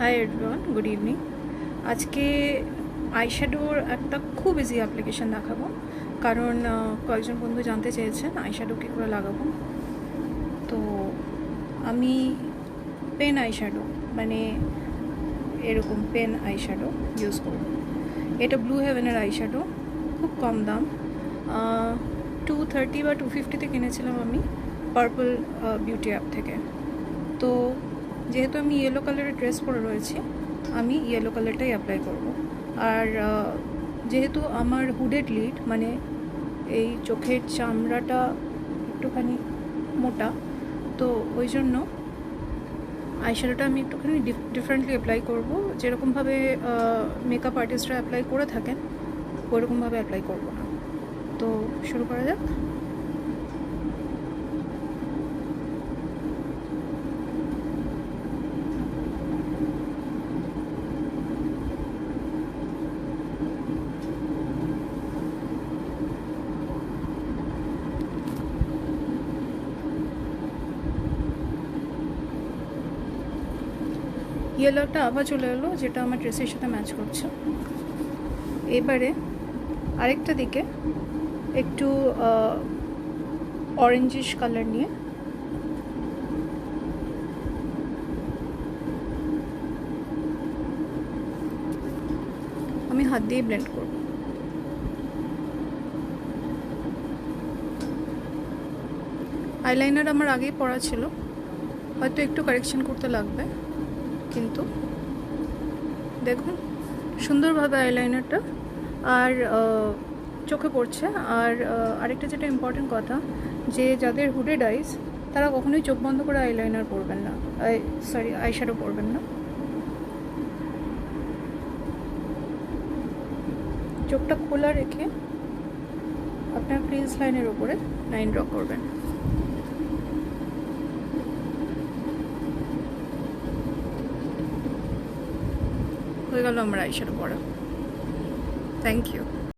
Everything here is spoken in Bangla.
Hi everyone, good evening. আজকে আইশ্যাডোর একটা খুব ইজি অ্যাপ্লিকেশন দেখাবো, কারণ কয়েকজন বন্ধু জানতে চেয়েছেন আইশ্যাডো কী করে লাগাবো। তো আমি পেন আইশ্যাডো, মানে এরকম পেন আইশ্যাডো ইউজ করব। এটা ব্লু হেভেনের আইশ্যাডো, খুব কম দাম, 230 বা 250-তে কিনেছিলাম আমি পার্পল বিউটি অ্যাপ থেকে। তো যেহেতু আমি ইয়েলো কালারের ড্রেস পরে রয়েছি, আমি ইয়েলো কালারটাই অ্যাপ্লাই করব। আর যেহেতু আমার হুডেড লিড, মানে এই চোখের চামড়াটা একটুখানি মোটা, তো ওই জন্য আইশ্যাডোটা আমি একটুখানি ডিফারেন্টলি অ্যাপ্লাই করব। যেরকমভাবে মেকআপ আর্টিস্টরা অ্যাপ্লাই করে থাকেন ওরকমভাবে অ্যাপ্লাই করব না। তো শুরু করা যাক। ইয়েলো একটা আভা চলে এলো, যেটা আমার ড্রেসের সাথে ম্যাচ করছে। এবারে আরেকটা দিকে একটু অরেঞ্জিশ কালার নিয়ে আমি হাত দিয়ে ব্লেন্ড করব। আইলাইনার আমার আগেই পরা ছিল, হয়তো একটু কারেকশন করতে লাগবে, কিন্তু দেখুন সুন্দরভাবে আইলাইনারটা আর চোখে পড়ছে। আর আরেকটা যেটা ইম্পর্টেন্ট কথা, যে যাদের হুডেড আইস তারা কখনোই চোখ বন্ধ করে আইলাইনার পরবেন না, আইশ্যাডো পরবেন না। চোখটা খোলা রেখে আপনার ক্রিজ লাইনের ওপরে লাইন ড্র করবেন। হয়ে গেল আমার আইশ্যাডো পরা। Thank you.